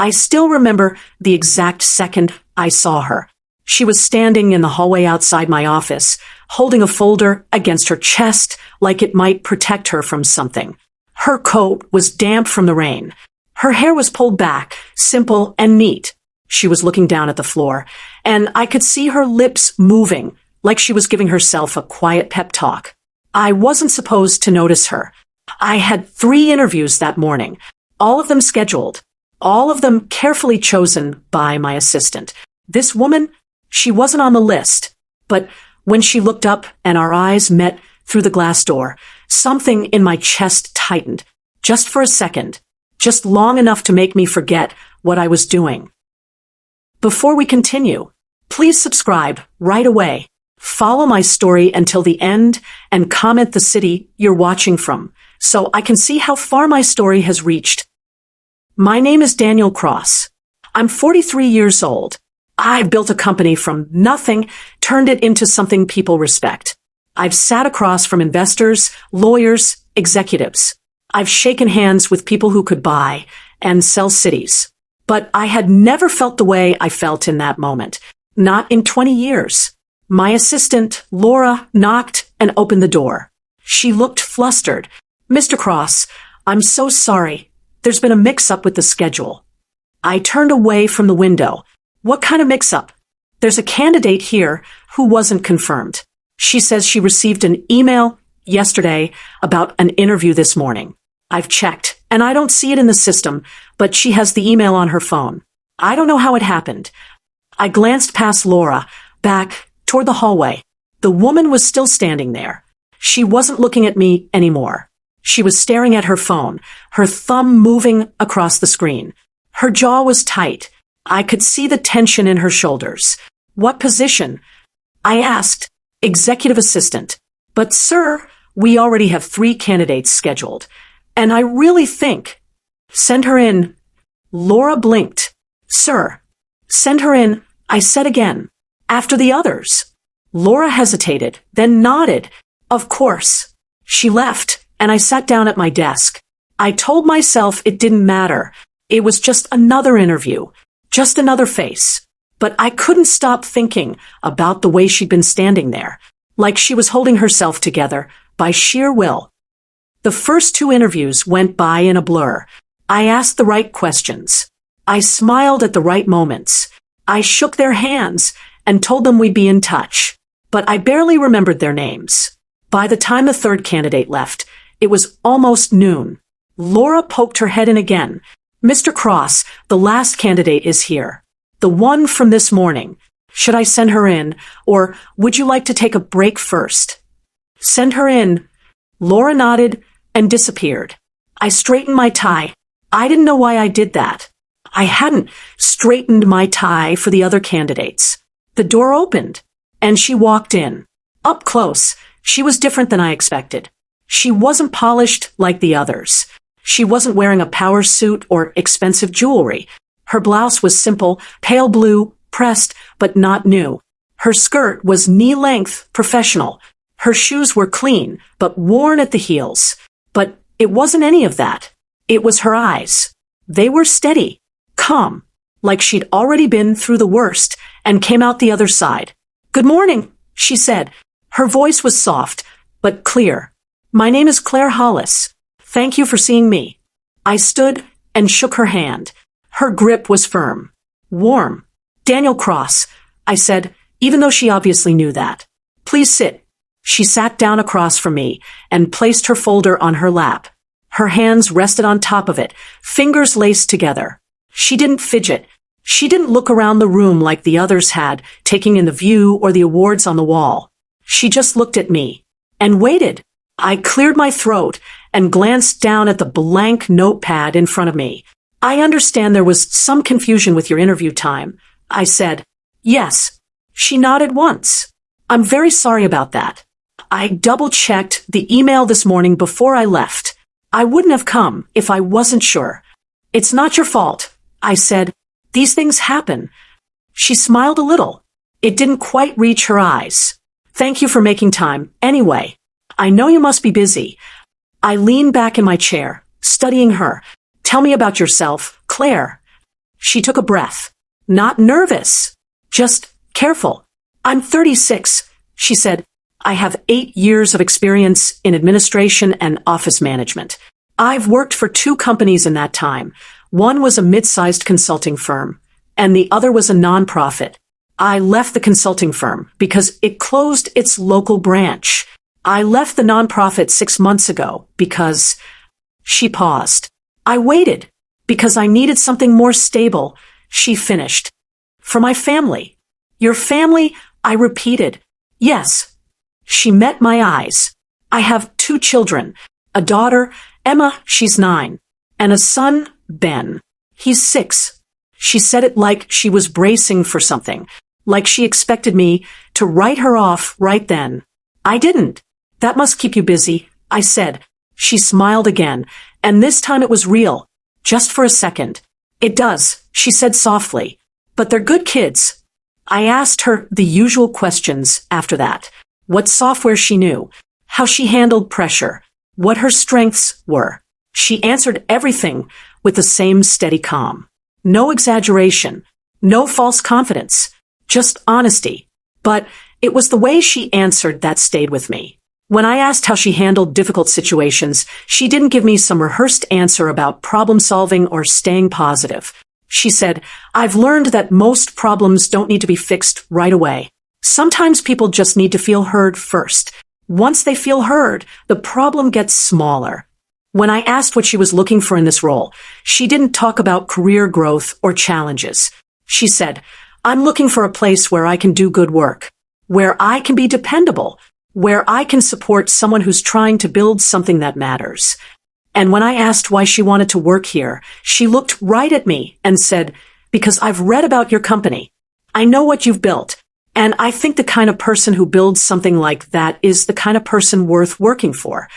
I still remember the exact second I saw her. She was standing in the hallway outside my office, holding a folder against her chest like it might protect her from something. Her coat was damp from the rain. Her hair was pulled back, simple and neat. She was looking down at the floor, and I could see her lips moving, like she was giving herself a quiet pep talk. I wasn't supposed to notice her. I had 3 interviews that morning, all of them scheduled, all of them carefully chosen by my assistant. This woman, she wasn't on the list, but when she looked up and our eyes met through the glass door, something in my chest tightened, just for a second, just long enough to make me forget what I was doing. Before we continue, please subscribe right away. Follow my story until the end and comment the city you're watching from so I can see how far my story has reached. My name is Daniel Cross. I'm 43 years old. I've built a company from nothing, turned it into something people respect. I've sat across from investors, lawyers, executives. I've shaken hands with people who could buy and sell cities. But I had never felt the way I felt in that moment. Not in 20 years. My assistant, Laura, knocked and opened the door. She looked flustered. "Mr. Cross, I'm so sorry. There's been a mix-up with the schedule." I turned away from the window. "What kind of mix-up?" "There's a candidate here who wasn't confirmed. She says she received an email yesterday about an interview this morning. I've checked, and I don't see it in the system, but she has the email on her phone. I don't know how it happened." I glanced past Laura, back toward the hallway. The woman was still standing there. She wasn't looking at me anymore. She was staring at her phone, her thumb moving across the screen. Her jaw was tight. I could see the tension in her shoulders. "What position?" I asked. "Executive assistant." "But sir, we already have 3 candidates scheduled. And I really think—" "Send her in." Laura blinked. "Sir, send her in," I said again. "After the others." Laura hesitated, then nodded. "Of course." She left, and I sat down at my desk. I told myself it didn't matter. It was just another interview, just another face. But I couldn't stop thinking about the way she'd been standing there, like she was holding herself together by sheer will. The first 2 interviews went by in a blur. I asked the right questions. I smiled at the right moments. I shook their hands and told them we'd be in touch. But I barely remembered their names. By the time the 3rd candidate left, it was almost noon. Laura poked her head in again. "Mr. Cross, the last candidate is here. The one from this morning. Should I send her in, or would you like to take a break first?" "Send her in." Laura nodded and disappeared. I straightened my tie. I didn't know why I did that. I hadn't straightened my tie for the other candidates. The door opened, and she walked in. Up close, she was different than I expected. She wasn't polished like the others. She wasn't wearing a power suit or expensive jewelry. Her blouse was simple, pale blue, pressed, but not new. Her skirt was knee-length, professional. Her shoes were clean, but worn at the heels. But it wasn't any of that. It was her eyes. They were steady, calm, like she'd already been through the worst and came out the other side. "Good morning," she said. Her voice was soft, but clear. "My name is Claire Hollis. Thank you for seeing me." I stood and shook her hand. Her grip was firm, warm. "Daniel Cross," I said, even though she obviously knew that. "Please sit." She sat down across from me and placed her folder on her lap. Her hands rested on top of it, fingers laced together. She didn't fidget. She didn't look around the room like the others had, taking in the view or the awards on the wall. She just looked at me and waited. I cleared my throat and glanced down at the blank notepad in front of me. "I understand there was some confusion with your interview time," I said. "Yes." She nodded once. "I'm very sorry about that. I double-checked the email this morning before I left. I wouldn't have come if I wasn't sure." "It's not your fault," I said. "These things happen." She smiled a little. It didn't quite reach her eyes. "Thank you for making time. Anyway, I know you must be busy." I leaned back in my chair, studying her. "Tell me about yourself, Claire." She took a breath. Not nervous. Just careful. I'm 36, she said. I have 8 years of experience in administration and office management. I've worked for 2 companies in that time. One was a mid-sized consulting firm, and the other was a nonprofit. I left the consulting firm because it closed its local branch. I left the nonprofit 6 months ago because... She paused. I waited because I needed something more stable, she finished. For my family. Your family? I repeated. Yes. She met my eyes. I have 2 children, a daughter, Emma, she's 9, and a son, Ben. He's 6. She said it like she was bracing for something, like she expected me to write her off right then. I didn't. That must keep you busy, I said. She smiled again, and this time it was real, just for a second. It does, she said softly, but they're good kids. I asked her the usual questions after that. What software she knew, how she handled pressure, what her strengths were. She answered everything with the same steady calm. No exaggeration, no false confidence, just honesty. But it was the way she answered that stayed with me. When I asked how she handled difficult situations, she didn't give me some rehearsed answer about problem solving or staying positive. She said, I've learned that most problems don't need to be fixed right away. Sometimes people just need to feel heard first. Once they feel heard, the problem gets smaller. When I asked what she was looking for in this role, she didn't talk about career growth or challenges. She said, I'm looking for a place where I can do good work, where I can be dependable, where I can support someone who's trying to build something that matters. And when I asked why she wanted to work here, she looked right at me and said, because I've read about your company. I know what you've built. And I think the kind of person who builds something like that is the kind of person worth working for.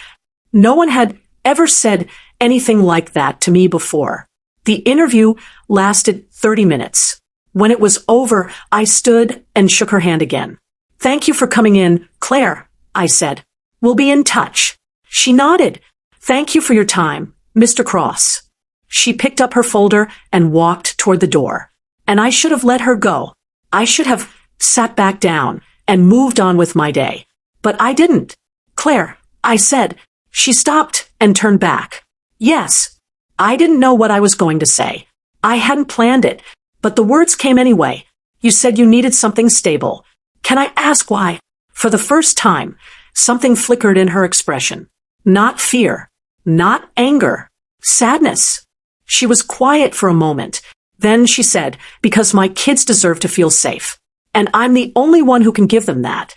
No one had ever said anything like that to me before. The interview lasted 30 minutes. When it was over, I stood and shook her hand again. Thank you for coming in, Claire, I said. We'll be in touch. She nodded. Thank you for your time, Mr. Cross. She picked up her folder and walked toward the door. And I should have let her go. I should have sat back down and moved on with my day. But I didn't. Claire, I said. She stopped and turned back. Yes. I didn't know what I was going to say. I hadn't planned it, but the words came anyway. You said you needed something stable. Can I ask why? For the first time, something flickered in her expression. Not fear, not anger, sadness. She was quiet for a moment. Then she said, because my kids deserve to feel safe. And I'm the only one who can give them that.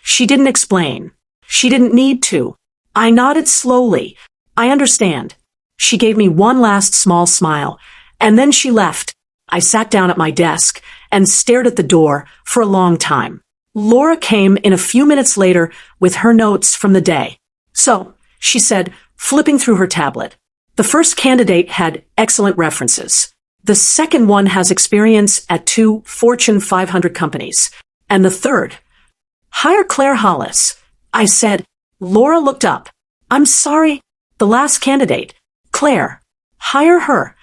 She didn't explain. She didn't need to. I nodded slowly. I understand. She gave me one last small smile, and then she left. I sat down at my desk and stared at the door for a long time. Laura came in a few minutes later with her notes from the day. So, she said, flipping through her tablet. The first candidate had excellent references. The second one has experience at 2 Fortune 500 companies. And the third, hire Claire Hollis. I said. Laura looked up. I'm sorry. The last candidate. Claire. Hire her.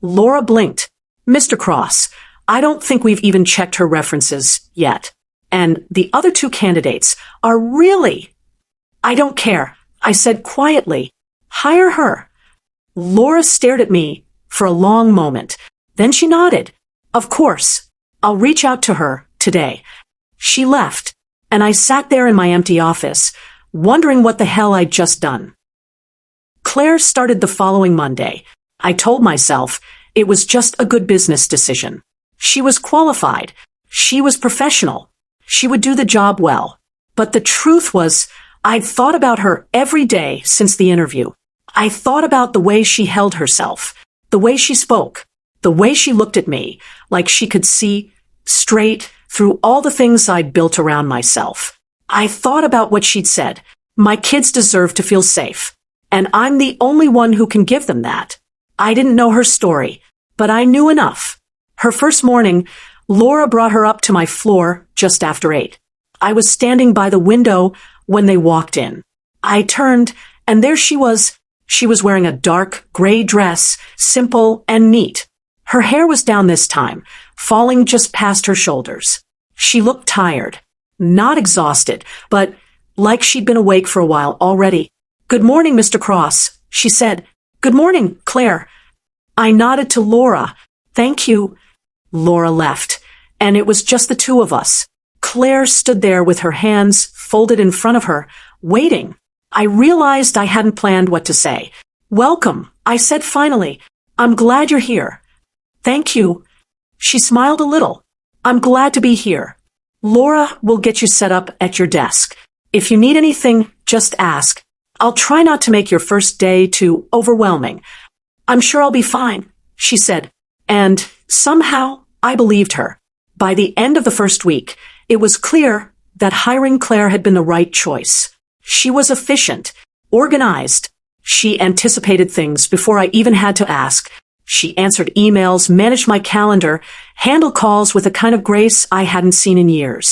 Laura blinked. Mr. Cross, I don't think we've even checked her references yet. And the other 2 candidates are really... I don't care. I said quietly. Hire her. Laura stared at me for a long moment. Then she nodded. Of course. I'll reach out to her today. She left, and I sat there in my empty office, wondering what the hell I'd just done. Claire started the following Monday. I told myself it was just a good business decision. She was qualified. She was professional. She would do the job well. But the truth was, I'd thought about her every day since the interview. I thought about the way she held herself, the way she spoke, the way she looked at me, like she could see straight through all the things I'd built around myself. I thought about what she'd said. My kids deserve to feel safe, and I'm the only one who can give them that. I didn't know her story, but I knew enough. Her first morning, Laura brought her up to my floor just after 8. I was standing by the window when they walked in. I turned, and there she was. She was wearing a dark gray dress, simple and neat. Her hair was down this time, falling just past her shoulders. She looked tired, not exhausted, but like she'd been awake for a while already. "Good morning, Mr. Cross," she said. "Good morning, Claire." I nodded to Laura. "Thank you." Laura left, and it was just the two of us. Claire stood there with her hands folded in front of her, waiting. I realized I hadn't planned what to say. "Welcome," I said finally. "I'm glad you're here." "Thank you." She smiled a little. "I'm glad to be here. Laura will get you set up at your desk. If you need anything, just ask. I'll try not to make your first day too overwhelming." "I'm sure I'll be fine," she said. And somehow, I believed her. By the end of the first week, it was clear that hiring Claire had been the right choice. She was efficient, organized. She anticipated things before I even had to ask. She answered emails, managed my calendar, handled calls with a kind of grace I hadn't seen in years.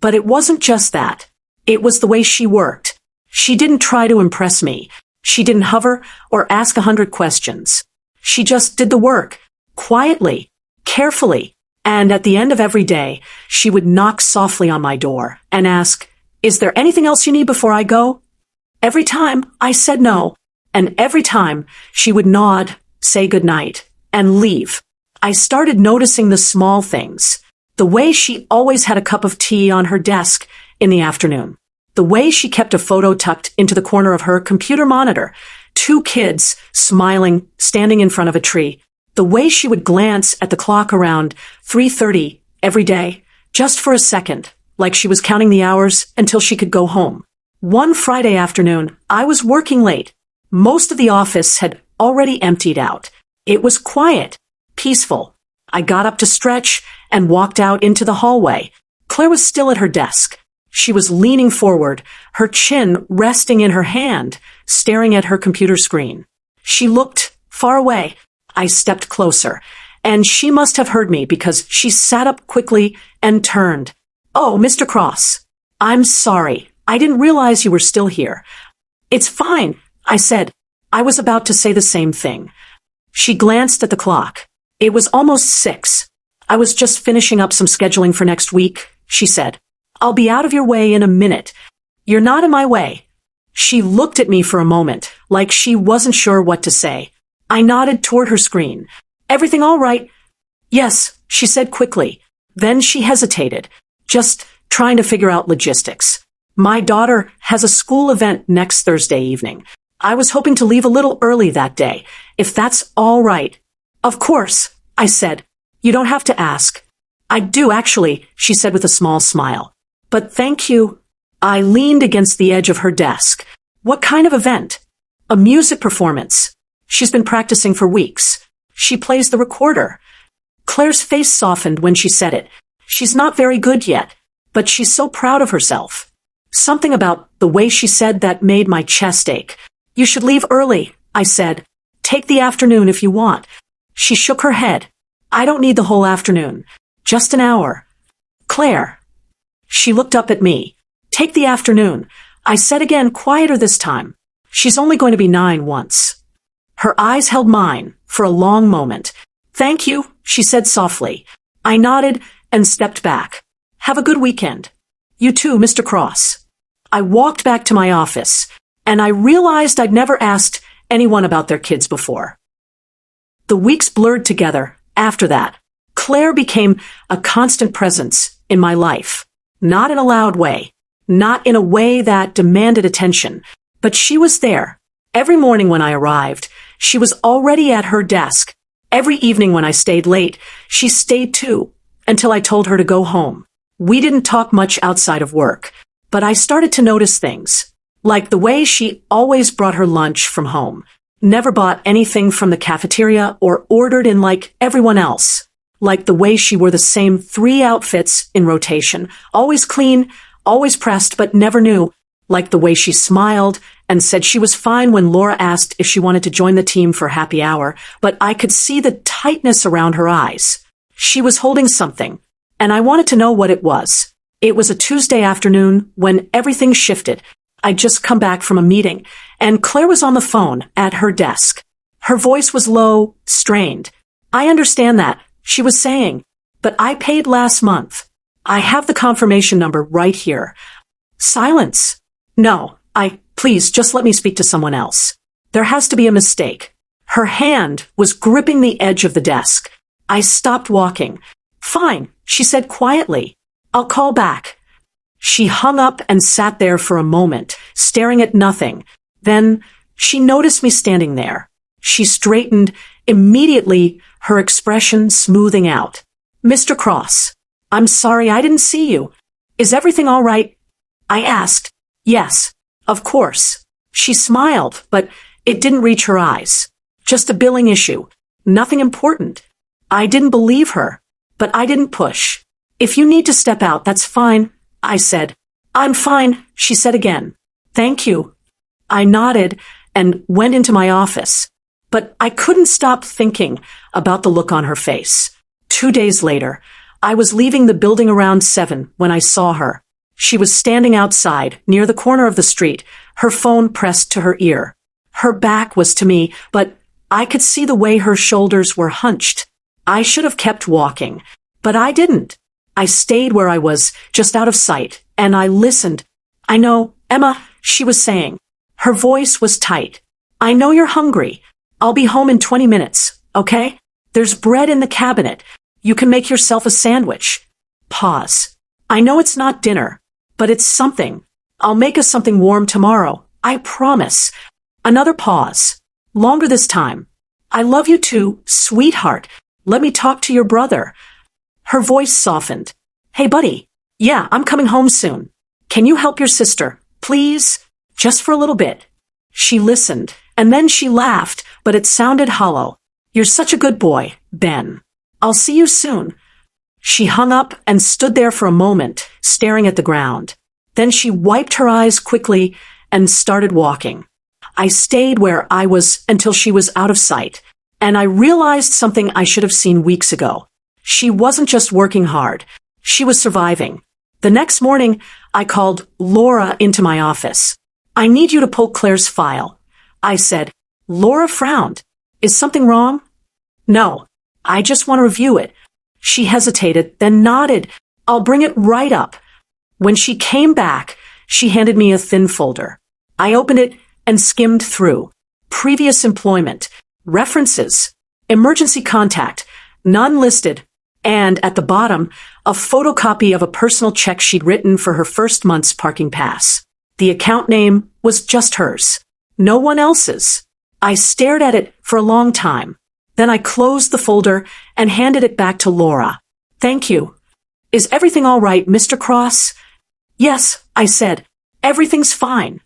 But it wasn't just that. It was the way she worked. She didn't try to impress me. She didn't hover or ask 100 questions. She just did the work, quietly, carefully, and at the end of every day, she would knock softly on my door and ask, "Is there anything else you need before I go?" Every time I said no, and every time she would nod, say goodnight, and leave. I started noticing the small things. The way she always had a cup of tea on her desk in the afternoon. The way she kept a photo tucked into the corner of her computer monitor. 2 kids smiling, standing in front of a tree. The way she would glance at the clock around 3:30 every day, just for a second, like she was counting the hours until she could go home. One Friday afternoon, I was working late. Most of the office had already emptied out. It was quiet, peaceful. I got up to stretch and walked out into the hallway. Claire was still at her desk. She was leaning forward, her chin resting in her hand, staring at her computer screen. She looked far away. I stepped closer, and she must have heard me because she sat up quickly and turned. "Oh, Mr. Cross. I'm sorry. I didn't realize you were still here." "It's fine," I said. I was about to say the same thing. She glanced at the clock. It was almost 6. "I was just finishing up some scheduling for next week," she said. "I'll be out of your way in a minute." "You're not in my way." She looked at me for a moment, like she wasn't sure what to say. I nodded toward her screen. "Everything all right?" "Yes," she said quickly. Then she hesitated, just trying to figure out logistics. "My daughter has a school event next Thursday evening. I was hoping to leave a little early that day, if that's all right." "Of course," I said. "You don't have to ask." "I do, actually," she said with a small smile. "But thank you." I leaned against the edge of her desk. "What kind of event?" "A music performance. She's been practicing for weeks. She plays the recorder." Claire's face softened when she said it. "She's not very good yet, but she's so proud of herself." Something about the way she said that made my chest ache. "You should leave early," I said. "Take the afternoon if you want." She shook her head. "I don't need the whole afternoon. Just an hour." "Claire." She looked up at me. "Take the afternoon," I said again, quieter this time. "She's only going to be 9 once." Her eyes held mine for a long moment. "Thank you," she said softly. I nodded and stepped back. "Have a good weekend." "You too, Mr. Cross." I walked back to my office, and I realized I'd never asked anyone about their kids before. The weeks blurred together after that. Claire became a constant presence in my life. Not in a loud way, not in a way that demanded attention, but she was there. Every morning when I arrived, she was already at her desk. Every evening when I stayed late, she stayed too, until I told her to go home. We didn't talk much outside of work, but I started to notice things, like the way she always brought her lunch from home, never bought anything from the cafeteria or ordered in like everyone else, like the way she wore the same 3 outfits in rotation, always clean, always pressed, but never new, like the way she smiled and said she was fine when Laura asked if she wanted to join the team for happy hour, but I could see the tightness around her eyes. She was holding something, and I wanted to know what it was. It was a Tuesday afternoon when everything shifted. I'd just come back from a meeting, and Claire was on the phone at her desk. Her voice was low, strained. I understand that, she was saying. But I paid last month. I have the confirmation number right here. Silence. No, please, just let me speak to someone else. There has to be a mistake. Her hand was gripping the edge of the desk. I stopped walking. Fine, she said quietly. I'll call back. She hung up and sat there for a moment, staring at nothing. Then she noticed me standing there. She straightened, immediately her expression smoothing out. Mr. Cross, I'm sorry I didn't see you. Is everything all right? I asked. Yes, of course. She smiled, but it didn't reach her eyes. Just a billing issue. Nothing important. I didn't believe her, but I didn't push. If you need to step out, that's fine, I said. I'm fine, she said again. Thank you. I nodded and went into my office, but I couldn't stop thinking about the look on her face. 2 days later, I was leaving the building around 7 when I saw her. She was standing outside, near the corner of the street, her phone pressed to her ear. Her back was to me, but I could see the way her shoulders were hunched. I should have kept walking, but I didn't. I stayed where I was, just out of sight, and I listened. I know, Emma, she was saying. Her voice was tight. I know you're hungry. I'll be home in 20 minutes, okay? There's bread in the cabinet. You can make yourself a sandwich. Pause. I know it's not dinner, but it's something. I'll make us something warm tomorrow. I promise. Another pause. Longer this time. I love you too, sweetheart. Let me talk to your brother. Her voice softened. Hey, buddy. Yeah, I'm coming home soon. Can you help your sister, please? Just for a little bit. She listened, and then she laughed, but it sounded hollow. You're such a good boy, Ben. I'll see you soon. She hung up and stood there for a moment, staring at the ground. Then she wiped her eyes quickly and started walking. I stayed where I was until she was out of sight, and I realized something I should have seen weeks ago. She wasn't just working hard. She was surviving. The next morning, I called Laura into my office. I need you to pull Claire's file, I said. Laura frowned. Is something wrong? No, I just want to review it. She hesitated, then nodded. I'll bring it right up. When she came back, she handed me a thin folder. I opened it and skimmed through. Previous employment, references, emergency contact, none listed, and at the bottom, a photocopy of a personal check she'd written for her first month's parking pass. The account name was just hers, no one else's. I stared at it for a long time. Then I closed the folder and handed it back to Laura. Thank you. Is everything all right, Mr. Cross? Yes, I said. Everything's fine.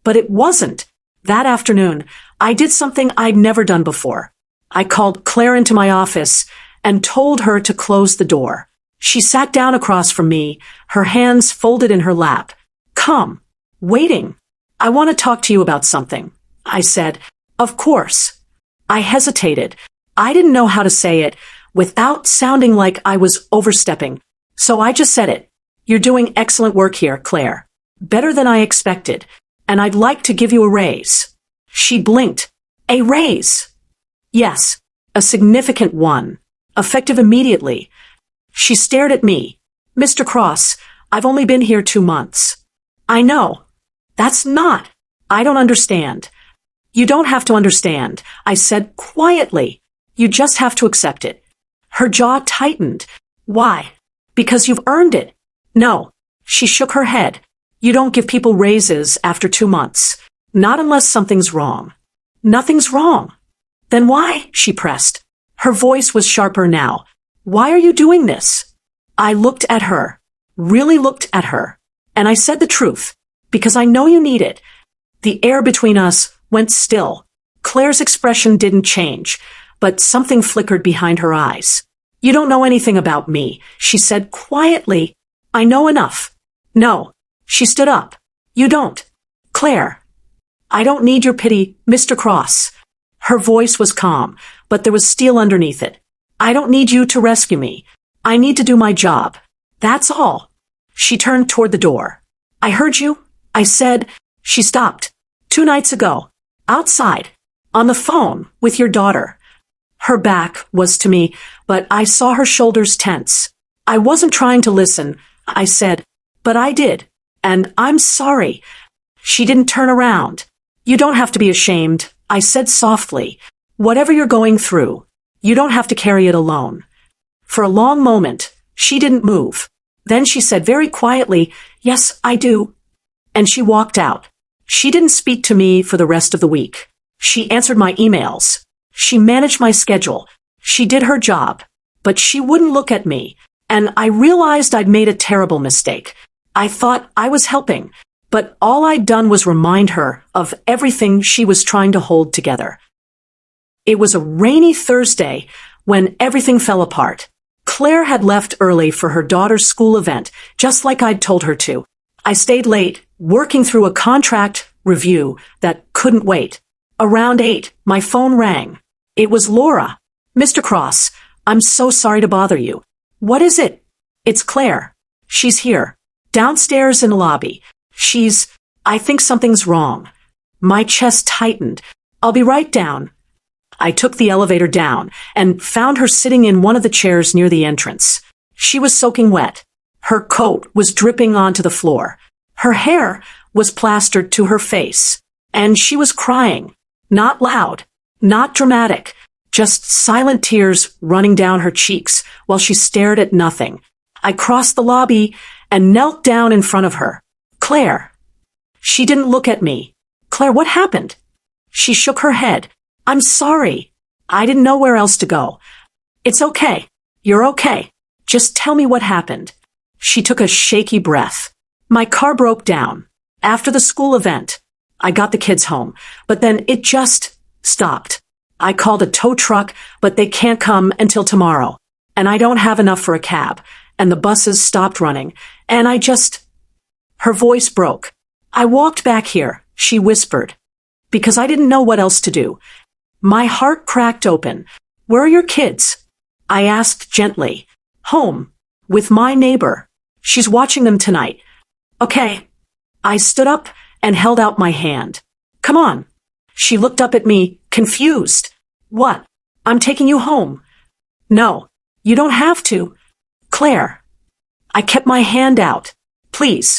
But it wasn't. That afternoon, I did something I'd never done before. I called Claire into my office and told her to close the door. She sat down across from me, her hands folded in her lap. Come. Waiting. I want to talk to you about something, I said. Of course. I hesitated. I didn't know how to say it without sounding like I was overstepping. So I just said it. You're doing excellent work here, Claire. Better than I expected. And I'd like to give you a raise. She blinked. A raise? Yes, a significant one. Effective immediately. She stared at me. Mr. Cross, I've only been here 2 months. I know. That's not. I don't understand. You don't have to understand, I said quietly. You just have to accept it. Her jaw tightened. Why? Because you've earned it. No. She shook her head. You don't give people raises after 2 months. Not unless something's wrong. Nothing's wrong. Then why? She pressed. Her voice was sharper now. Why are you doing this? I looked at her. Really looked at her. And I said the truth. Because I know you need it. The air between us went still. Claire's expression didn't change, but something flickered behind her eyes. You don't know anything about me, she said quietly. I know enough. No. She stood up. You don't. Claire. I don't need your pity, Mr. Cross. Her voice was calm, but there was steel underneath it. I don't need you to rescue me. I need to do my job. That's all. She turned toward the door. I heard you, I said. She stopped. 2 nights ago. Outside. On the phone with your daughter. Her back was to me, but I saw her shoulders tense. I wasn't trying to listen, I said, but I did. And I'm sorry. She didn't turn around. You don't have to be ashamed, I said softly. Whatever you're going through, you don't have to carry it alone. For a long moment, she didn't move. Then she said very quietly, "Yes, I do." And she walked out. She didn't speak to me for the rest of the week. She answered my emails. She managed my schedule. She did her job. But she wouldn't look at me. And I realized I'd made a terrible mistake. I thought I was helping, but all I'd done was remind her of everything she was trying to hold together. It was a rainy Thursday when everything fell apart. Claire had left early for her daughter's school event, just like I'd told her to. I stayed late, working through a contract review that couldn't wait. Around 8, my phone rang. It was Laura. "Mr. Cross, I'm so sorry to bother you." "What is it?" "It's Claire. She's here. Downstairs in the lobby. I think something's wrong." My chest tightened. "I'll be right down." I took the elevator down and found her sitting in one of the chairs near the entrance. She was soaking wet. Her coat was dripping onto the floor. Her hair was plastered to her face. And she was crying. Not loud, not dramatic, just silent tears running down her cheeks while she stared at nothing. I crossed the lobby and knelt down in front of her. "Claire." She didn't look at me. "Claire, what happened?" She shook her head. "I'm sorry. I didn't know where else to go." "It's okay. You're okay. Just tell me what happened." She took a shaky breath. "My car broke down. After the school event, I got the kids home, but then it just stopped. I called a tow truck, but they can't come until tomorrow. And I don't have enough for a cab, and the buses stopped running, and Her voice broke. "I walked back here," she whispered, "because I didn't know what else to do." My heart cracked open. "Where are your kids?" I asked gently. "Home. With my neighbor. She's watching them tonight." "Okay." I stood up and held out my hand. "Come on." She looked up at me, confused. "What? I'm taking you home." "No, you don't have to." "Claire." I kept my hand out. "Please."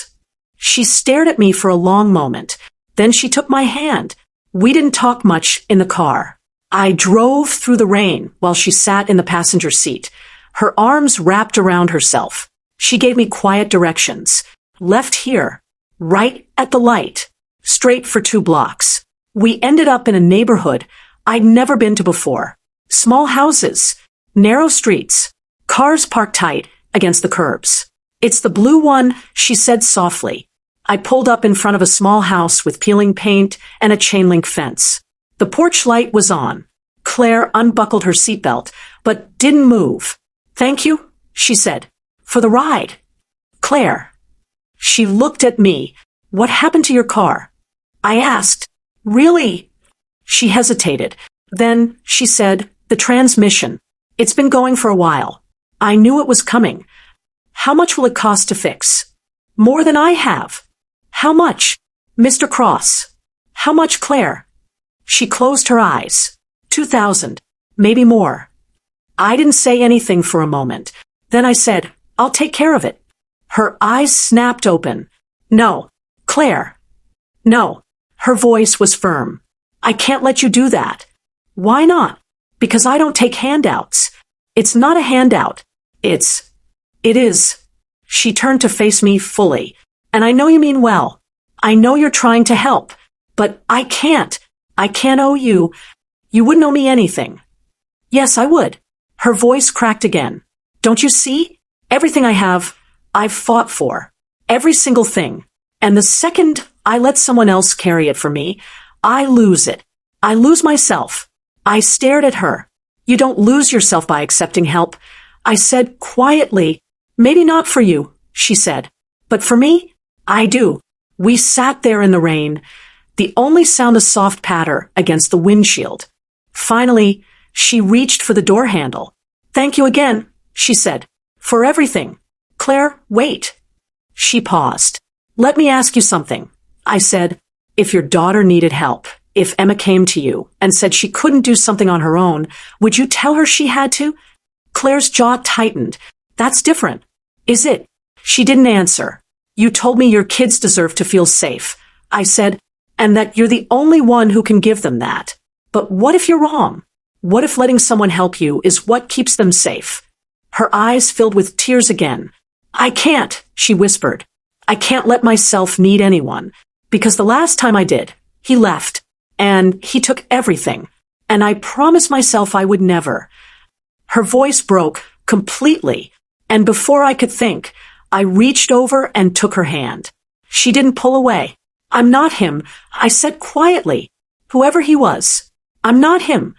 She stared at me for a long moment. Then she took my hand. We didn't talk much in the car. I drove through the rain while she sat in the passenger seat, her arms wrapped around herself. She gave me quiet directions. "Left here. Right at the light. Straight for 2 blocks." We ended up in a neighborhood I'd never been to before. Small houses, narrow streets, cars parked tight against the curbs. "It's the blue one," she said softly. I pulled up in front of a small house with peeling paint and a chain-link fence. The porch light was on. Claire unbuckled her seatbelt, but didn't move. "Thank you," she said, "for the ride." "Claire." She looked at me. "What happened to your car?" I asked. "Really?" She hesitated. Then she said, "The transmission. It's been going for a while. I knew it was coming." "How much will it cost to fix?" "More than I have." "How much?" "Mr. Cross." "How much, Claire?" She closed her eyes. 2,000, maybe more. I didn't say anything for a moment. Then I said, "I'll take care of it." Her eyes snapped open. "No, Claire." "No." Her voice was firm. "I can't let you do that." "Why not?" "Because I don't take handouts." "It's not a handout. It is." She turned to face me fully. "And I know you mean well. I know you're trying to help. But I can't. I can't owe you. You wouldn't owe me anything." "Yes, I would." Her voice cracked again. "Don't you see? Everything I have, I've fought for. Every single thing. And the second I let someone else carry it for me, I lose it. I lose myself." I stared at her. "You don't lose yourself by accepting help." I said quietly. "Maybe not for you," she said. "But for me, I do." We sat there in the rain, the only sound a soft patter against the windshield. Finally, she reached for the door handle. "Thank you again," she said, "for everything." "Claire, wait." She paused. "Let me ask you something," I said. "If your daughter needed help, if Emma came to you and said she couldn't do something on her own, would you tell her she had to? Claire's jaw tightened. That's different. Is it? She didn't answer. You told me your kids deserve to feel safe. I said, and that you're the only one who can give them that. But what if you're wrong? What if letting someone help you is what keeps them safe? Her eyes filled with tears again. I can't, she whispered. I can't let myself need anyone. Because the last time I did, he left. And he took everything. And I promised myself I would never. Her voice broke completely. And before I could think, I reached over and took her hand. She didn't pull away. I'm not him, I said quietly. Whoever he was. I'm not him.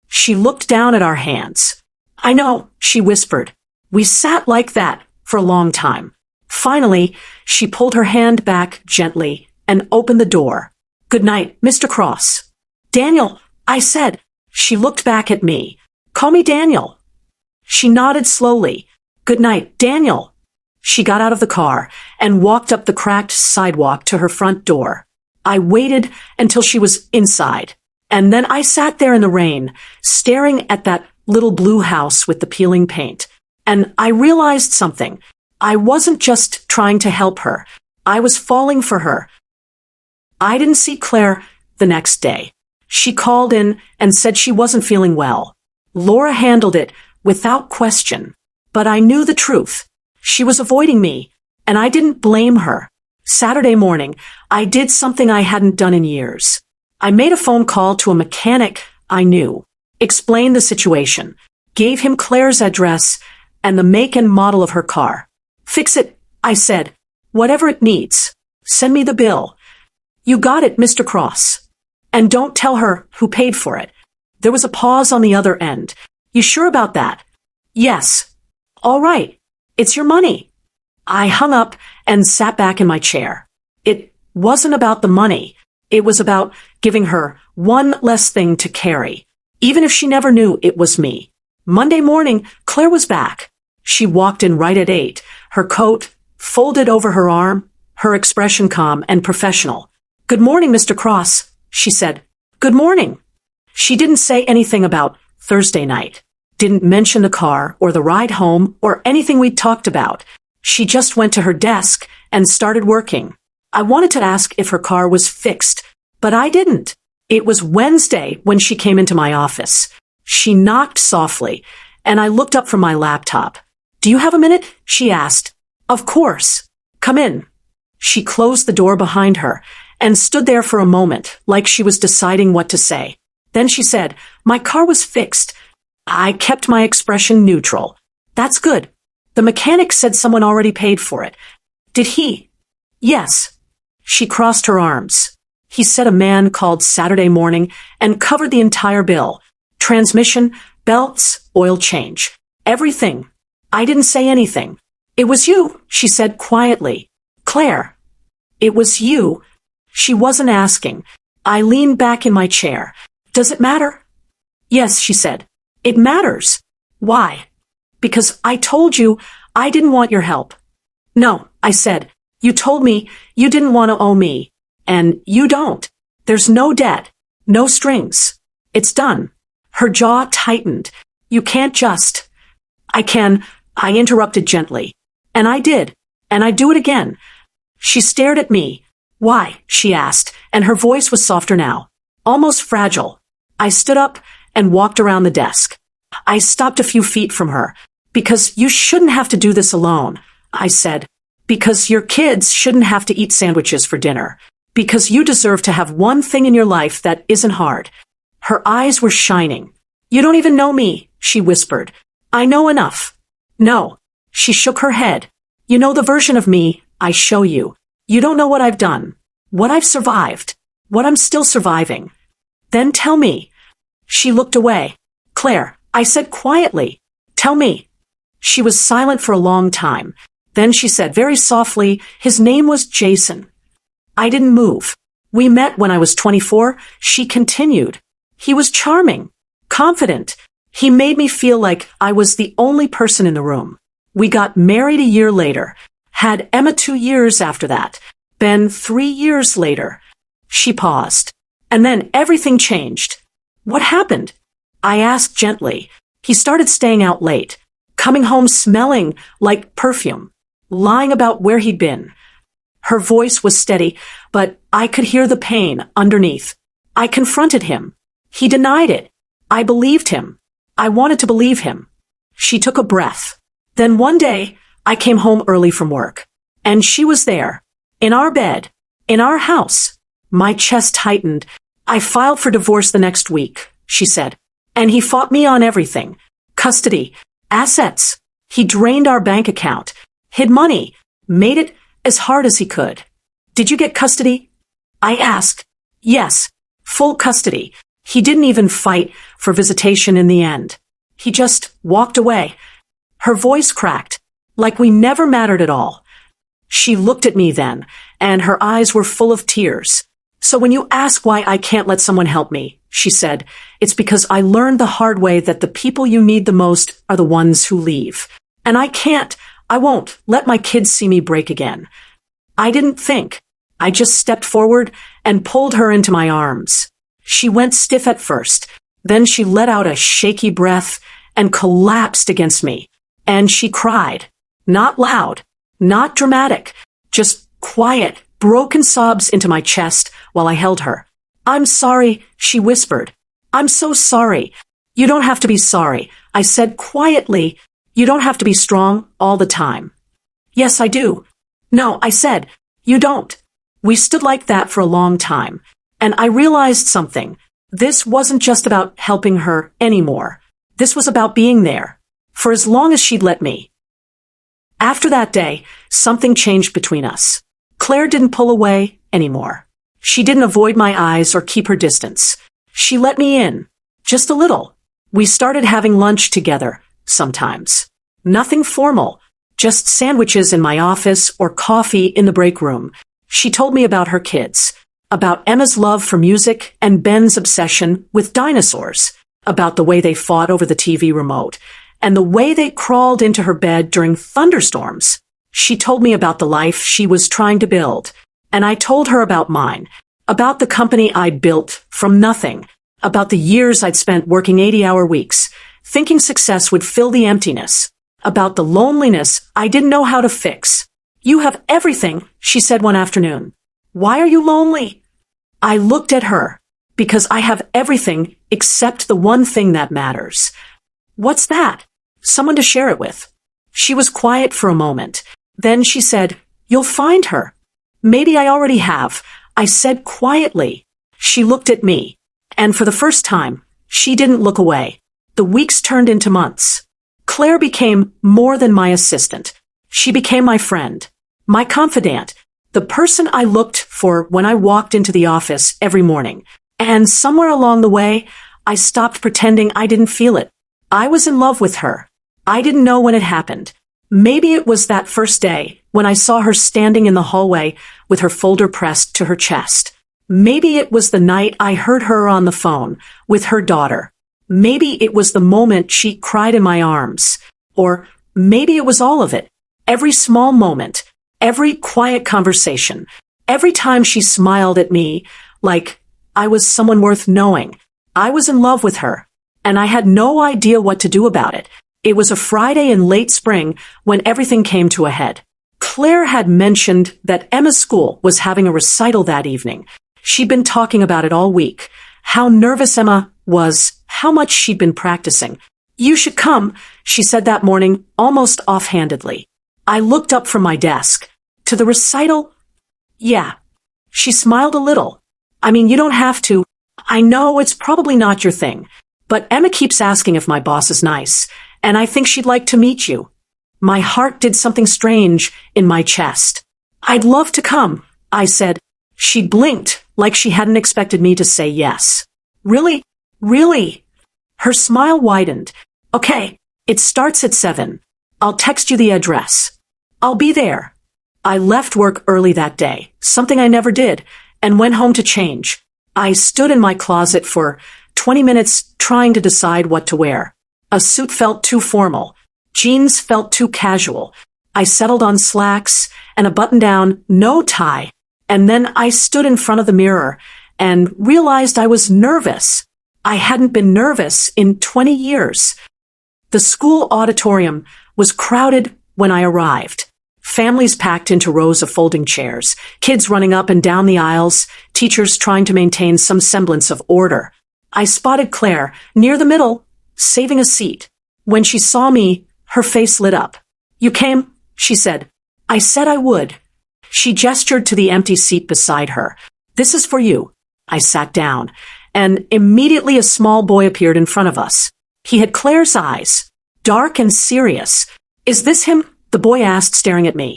She looked down at our hands. I know, she whispered. We sat like that for a long time. Finally, she pulled her hand back gently and opened the door. Good night, Mr. Cross. Daniel, I said. She looked back at me. Call me Daniel. She nodded slowly. Good night, Daniel. She got out of the car and walked up the cracked sidewalk to her front door. I waited until she was inside, and then I sat there in the rain, staring at that little blue house with the peeling paint. And I realized something. I wasn't just trying to help her. I was falling for her. I didn't see Claire the next day. She called in and said she wasn't feeling well. Laura handled it without question. But I knew the truth. She was avoiding me, and I didn't blame her. Saturday morning, I did something I hadn't done in years. I made a phone call to a mechanic I knew, explained the situation, gave him Claire's address and the make and model of her car. Fix it, I said. Whatever it needs. Send me the bill. You got it, Mr. Cross. And don't tell her who paid for it. There was a pause on the other end. You sure about that? Yes. All right. It's your money. I hung up and sat back in my chair. It wasn't about the money. It was about giving her one less thing to carry, even if she never knew it was me. Monday morning, Claire was back. She walked in right at 8, her coat folded over her arm, her expression calm and professional. Good morning, Mr. Cross, she said. Good morning. She didn't say anything about Thursday night. Didn't mention the car or the ride home or anything we'd talked about. She just went to her desk and started working. I wanted to ask if her car was fixed, but I didn't. It was Wednesday when she came into my office. She knocked softly, and I looked up from my laptop. Do you have a minute? She asked. Of course. Come in. She closed the door behind her and stood there for a moment, like she was deciding what to say. Then she said, My car was fixed. I kept my expression neutral. That's good. The mechanic said someone already paid for it. Did he? Yes. She crossed her arms. He said a man called Saturday morning and covered the entire bill. Transmission, belts, oil change. Everything. I didn't say anything. It was you, she said quietly. Claire. It was you. She wasn't asking. I leaned back in my chair. Does it matter? Yes, she said. It matters. Why? Because I told you I didn't want your help. No, I said. You told me you didn't want to owe me. And you don't. There's no debt. No strings. It's done. Her jaw tightened. You can't just. I can, I interrupted gently. And I did. And I'd do it again. She stared at me. Why? She asked, and her voice was softer now. Almost fragile. I stood up and walked around the desk. I stopped a few feet from her. Because you shouldn't have to do this alone, I said. Because your kids shouldn't have to eat sandwiches for dinner. Because you deserve to have one thing in your life that isn't hard. Her eyes were shining. You don't even know me, she whispered. I know enough. No. She shook her head. You know the version of me I show you. You don't know what I've done. What I've survived. What I'm still surviving. Then tell me. She looked away. Claire, I said quietly. Tell me. She was silent for a long time. Then she said very softly, his name was Jason. I didn't move. We met when I was 24, she continued. He was charming, confident. He made me feel like I was the only person in the room. We got married a year later, had Emma 2 years after that, Ben 3 years later. She paused. And then everything changed. What happened? I asked gently. He started staying out late, coming home smelling like perfume, lying about where he'd been. Her voice was steady, but I could hear the pain underneath. I confronted him. He denied it. I believed him. I wanted to believe him. She took a breath. Then one day, I came home early from work, and she was there, in our bed, in our house. My chest tightened. I filed for divorce the next week, she said, and he fought me on everything. Custody, assets. He drained our bank account, hid money, made it as hard as he could. Did you get custody? I asked. Yes, full custody. He didn't even fight for visitation in the end. He just walked away. Her voice cracked, like we never mattered at all. She looked at me then, and her eyes were full of tears. So when you ask why I can't let someone help me, she said, it's because I learned the hard way that the people you need the most are the ones who leave. And I won't let my kids see me break again. I didn't think. I just stepped forward and pulled her into my arms. She went stiff at first. Then she let out a shaky breath and collapsed against me. And she cried. Not loud, not dramatic, just quiet, broken sobs into my chest while I held her. I'm sorry, she whispered. I'm so sorry. You don't have to be sorry, I said quietly. You don't have to be strong all the time. Yes, I do. No, I said, you don't. We stood like that for a long time, and I realized something. This wasn't just about helping her anymore. This was about being there, for as long as she'd let me. After that day, something changed between us. Claire didn't pull away anymore. She didn't avoid my eyes or keep her distance. She let me in, just a little. We started having lunch together, sometimes. Nothing formal, just sandwiches in my office or coffee in the break room. She told me about her kids, about Emma's love for music and Ben's obsession with dinosaurs, about the way they fought over the TV remote, and the way they crawled into her bed during thunderstorms. She told me about the life she was trying to build, and I told her about mine, about the company I built from nothing, about the years I'd spent working 80-hour weeks, thinking success would fill the emptiness, about the loneliness I didn't know how to fix. You have everything, she said one afternoon. Why are you lonely? I looked at her, because I have everything except the one thing that matters. What's that? Someone to share it with. She was quiet for a moment. Then she said, You'll find her. Maybe I already have, I said quietly. She looked at me, and for the first time, she didn't look away. The weeks turned into months. Claire became more than my assistant. She became my friend, my confidant, the person I looked for when I walked into the office every morning. And somewhere along the way, I stopped pretending I didn't feel it. I was in love with her. I didn't know when it happened. Maybe it was that first day when I saw her standing in the hallway with her folder pressed to her chest. Maybe it was the night I heard her on the phone with her daughter. Maybe it was the moment she cried in my arms. Or maybe it was all of it. Every small moment, every quiet conversation, every time she smiled at me like I was someone worth knowing. I was in love with her, and I had no idea what to do about it. It was a Friday in late spring when everything came to a head. Claire had mentioned that Emma's school was having a recital that evening. She'd been talking about it all week. How nervous Emma was, how much she'd been practicing. You should come, she said that morning, almost offhandedly. I looked up from my desk. To the recital? Yeah. She smiled a little. I mean, you don't have to. I know it's probably not your thing. But Emma keeps asking if my boss is nice, and I think she'd like to meet you. My heart did something strange in my chest. I'd love to come, I said. She blinked like she hadn't expected me to say yes. Really? Really? Her smile widened. Okay, it starts at 7. I'll text you the address. I'll be there. I left work early that day, something I never did, and went home to change. I stood in my closet for 20 minutes trying to decide what to wear. A suit felt too formal. Jeans felt too casual. I settled on slacks and a button-down, no tie. And then I stood in front of the mirror and realized I was nervous. I hadn't been nervous in 20 years. The school auditorium was crowded when I arrived. Families packed into rows of folding chairs, kids running up and down the aisles, teachers trying to maintain some semblance of order. I spotted Claire, near the middle, saving a seat. When she saw me, her face lit up. "You came?" she said. "I said I would." She gestured to the empty seat beside her. "This is for you." I sat down, and immediately a small boy appeared in front of us. He had Claire's eyes, dark and serious. "Is this him?" the boy asked, staring at me.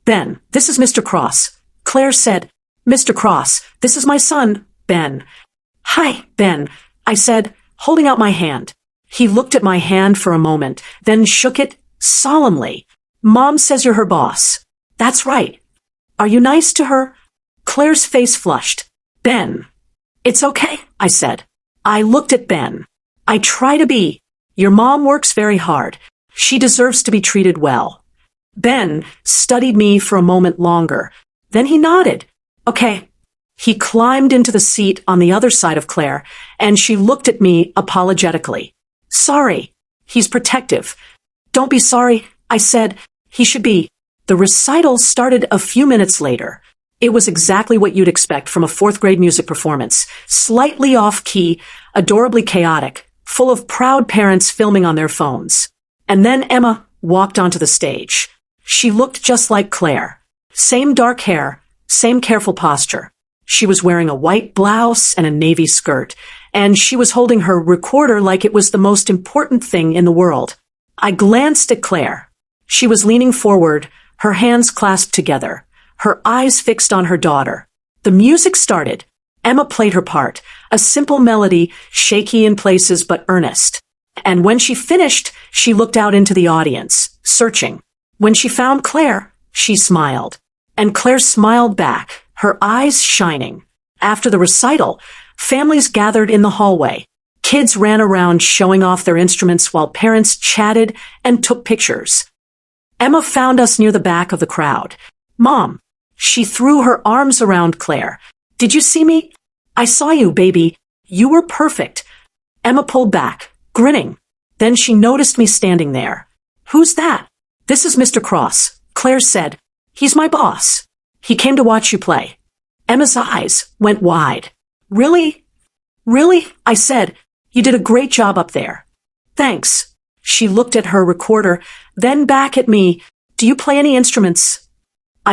"Ben, this is Mr. Cross." Claire said. "Mr. Cross, this is my son, Ben." "Hi, Ben," I said, holding out my hand. He looked at my hand for a moment, then shook it solemnly. "Mom says you're her boss." "That's right." "Are you nice to her?" Claire's face flushed. "Ben." "It's okay," I said. I looked at Ben. "I try to be. Your mom works very hard. She deserves to be treated well." Ben studied me for a moment longer. Then he nodded. "Okay." He climbed into the seat on the other side of Claire, and she looked at me apologetically. "Sorry." He's protective. "Don't be sorry," I said. "He should be." The recital started a few minutes later. It was exactly what you'd expect from a fourth-grade music performance. Slightly off-key, adorably chaotic, full of proud parents filming on their phones. And then Emma walked onto the stage. She looked just like Claire. Same dark hair, same careful posture. She was wearing a white blouse and a navy skirt, and she was holding her recorder like it was the most important thing in the world. I glanced at Claire. She was leaning forward, her hands clasped together, her eyes fixed on her daughter. The music started. Emma played her part, a simple melody, shaky in places but earnest. And when she finished, she looked out into the audience, searching. When she found Claire, she smiled. And Claire smiled back, her eyes shining. After the recital, families gathered in the hallway. Kids ran around showing off their instruments while parents chatted and took pictures. Emma found us near the back of the crowd. "Mom." She threw her arms around Claire. "Did you see me?" "I saw you, baby. You were perfect." Emma pulled back, grinning. Then she noticed me standing there. "Who's that?" "This is Mr. Cross," Claire said. "He's my boss. He came to watch you play." Emma's eyes went wide. "Really? Really?" I said. "You did a great job up there." "Thanks." She looked at her recorder, then back at me. "Do you play any instruments?"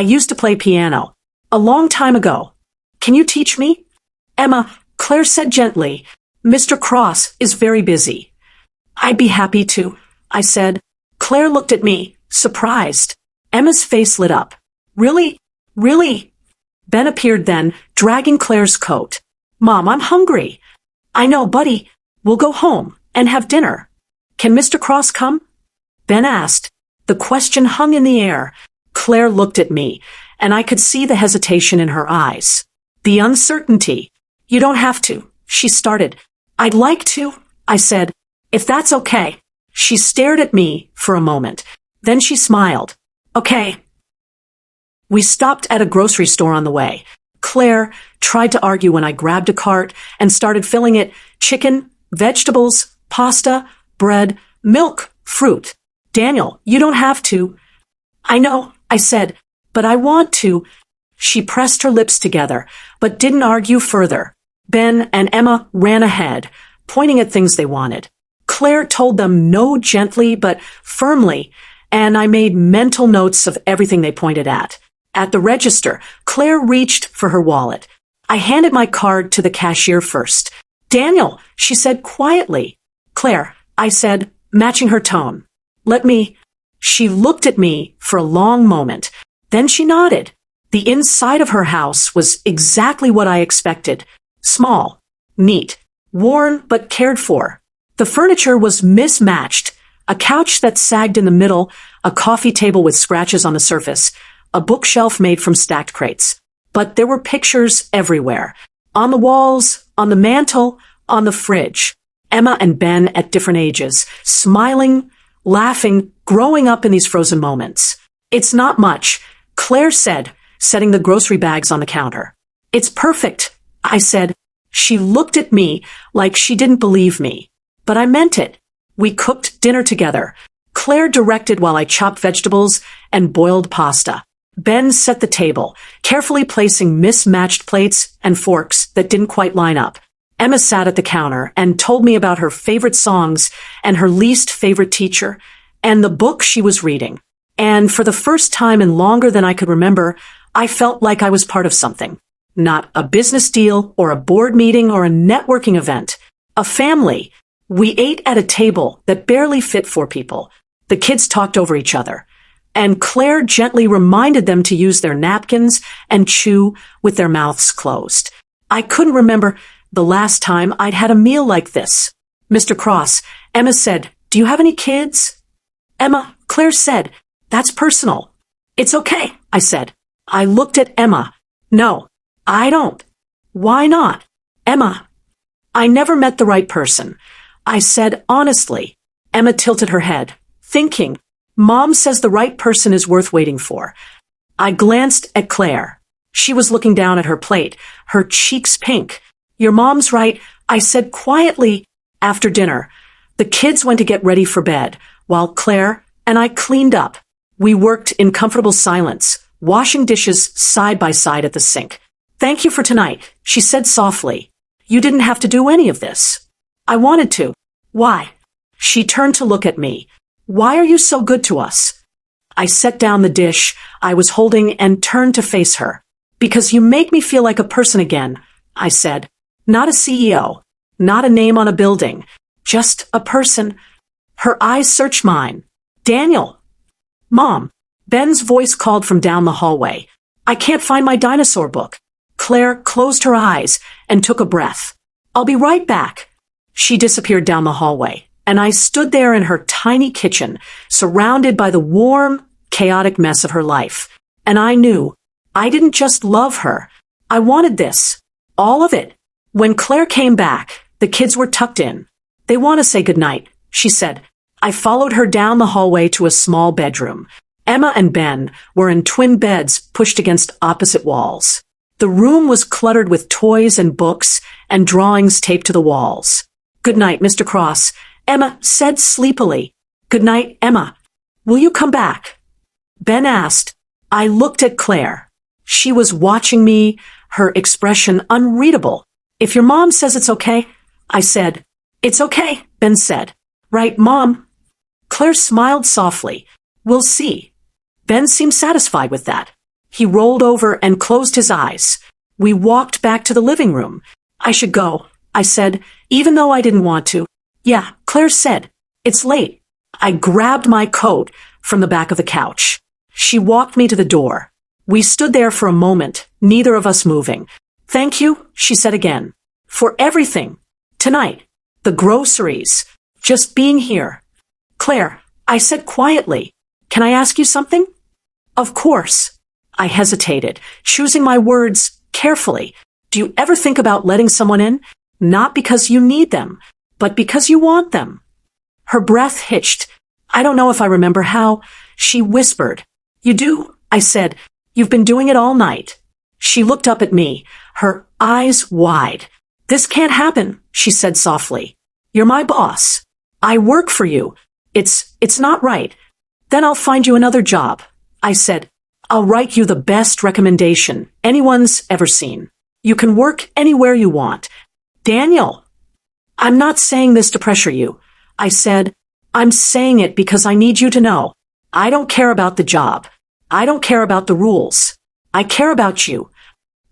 "I used to play piano. A long time ago. Can you teach me?" "Emma," Claire said gently, "Mr. Cross is very busy." "I'd be happy to," I said. Claire looked at me, surprised. Emma's face lit up. "Really? Really?" Ben appeared then, dragging Claire's coat. "Mom, I'm hungry." "I know, buddy. We'll go home and have dinner." "Can Mr. Cross come?" Ben asked. The question hung in the air. Claire looked at me, and I could see the hesitation in her eyes. The uncertainty. "You don't have to," she started. "I'd like to," I said. "If that's okay." She stared at me for a moment. Then she smiled. "Okay." We stopped at a grocery store on the way. Claire tried to argue when I grabbed a cart and started filling it: chicken, vegetables, pasta, bread, milk, fruit. "Daniel, you don't have to." "I know," I said, "but I want to." She pressed her lips together, but didn't argue further. Ben and Emma ran ahead, pointing at things they wanted. Claire told them no gently but firmly, and I made mental notes of everything they pointed at. At the register, Claire reached for her wallet. I handed my card to the cashier first. "Daniel," she said quietly. "Claire," I said, matching her tone. "Let me." She looked at me for a long moment. Then she nodded. The inside of her house was exactly what I expected. Small, neat, worn but cared for. The furniture was mismatched. A couch that sagged in the middle, a coffee table with scratches on the surface, a bookshelf made from stacked crates. But there were pictures everywhere. On the walls, on the mantel, on the fridge. Emma and Ben at different ages, smiling, laughing, growing up in these frozen moments. "It's not much," Claire said, setting the grocery bags on the counter. "It's perfect," I said, She looked at me like she didn't believe me. But I meant it. We cooked dinner together. Claire directed while I chopped vegetables and boiled pasta. Ben set the table, carefully placing mismatched plates and forks that didn't quite line up. Emma sat at the counter and told me about her favorite songs and her least favorite teacher and the book she was reading. And for the first time in longer than I could remember, I felt like I was part of something. Not a business deal or a board meeting or a networking event. A family. We ate at a table that barely fit 4 people. The kids talked over each other. And Claire gently reminded them to use their napkins and chew with their mouths closed. I couldn't remember the last time I'd had a meal like this. Mr. Cross, Emma said, "Do you have any kids?" Emma, Claire said, "That's personal." "It's okay," I said. I looked at Emma. "No, I don't." "Why not?" "Emma, I never met the right person," I said honestly. Emma tilted her head, thinking, Mom says the right person is worth waiting for. I glanced at Claire. She was looking down at her plate, her cheeks pink. "Your mom's right," I said quietly. After dinner, the kids went to get ready for bed, while Claire and I cleaned up. We worked in comfortable silence, washing dishes side by side at the sink. "Thank you for tonight," she said softly. "You didn't have to do any of this." "I wanted to." "Why?" She turned to look at me. "Why are you so good to us?" I set down the dish I was holding and turned to face her. "Because you make me feel like a person again," I said. "Not a CEO, not a name on a building, just a person." Her eyes searched mine. "Daniel." "Mom." Ben's voice called from down the hallway. "I can't find my dinosaur book." Claire closed her eyes and took a breath. "I'll be right back." She disappeared down the hallway, and I stood there in her tiny kitchen, surrounded by the warm, chaotic mess of her life. And I knew I didn't just love her. I wanted this. All of it. When Claire came back, the kids were tucked in. "They want to say goodnight," she said. I followed her down the hallway to a small bedroom. Emma and Ben were in twin beds pushed against opposite walls. The room was cluttered with toys and books and drawings taped to the walls. "Good night, Mr. Cross," Emma said sleepily. "Good night, Emma. Will you come back?" Ben asked. I looked at Claire. She was watching me, her expression unreadable. "If your mom says it's okay," I said. "It's okay," Ben said. "Right, Mom?" Claire smiled softly. "We'll see." Ben seemed satisfied with that. He rolled over and closed his eyes. We walked back to the living room. "I should go," I said, even though I didn't want to. "Yeah," Claire said. "It's late." I grabbed my coat from the back of the couch. She walked me to the door. We stood there for a moment, neither of us moving. "Thank you," she said again. "For everything. Tonight. The groceries. Just being here." "Claire," I said quietly, "can I ask you something?" "Of course." I hesitated, choosing my words carefully. "Do you ever think about letting someone in? Not because you need them, but because you want them." Her breath hitched. "I don't know if I remember how." She whispered. "You do," I said. "You've been doing it all night." She looked up at me, her eyes wide. "This can't happen," she said softly. "You're my boss. I work for you. It's not right." "Then I'll find you another job," I said. "I'll write you the best recommendation anyone's ever seen. You can work anywhere you want." "Daniel." "I'm not saying this to pressure you," I said. "I'm saying it because I need you to know. I don't care about the job. I don't care about the rules. I care about you."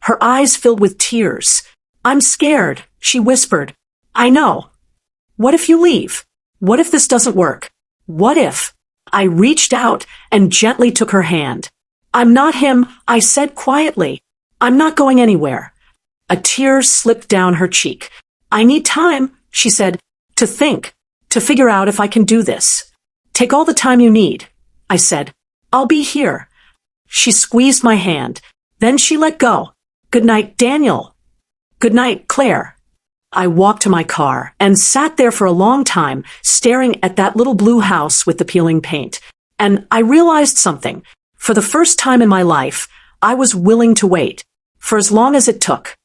Her eyes filled with tears. "I'm scared," she whispered. "I know." "What if you leave? What if this doesn't work? What if?" I reached out and gently took her hand. "I'm not him," I said quietly. "I'm not going anywhere." A tear slipped down her cheek. "I need time," she said, "to think, to figure out if I can do this." "Take all the time you need," I said. "I'll be here." She squeezed my hand. Then she let go. "Good night, Daniel." "Good night, Claire." I walked to my car and sat there for a long time, staring at that little blue house with the peeling paint. And I realized something. For the first time in my life, I was willing to wait, for as long as it took.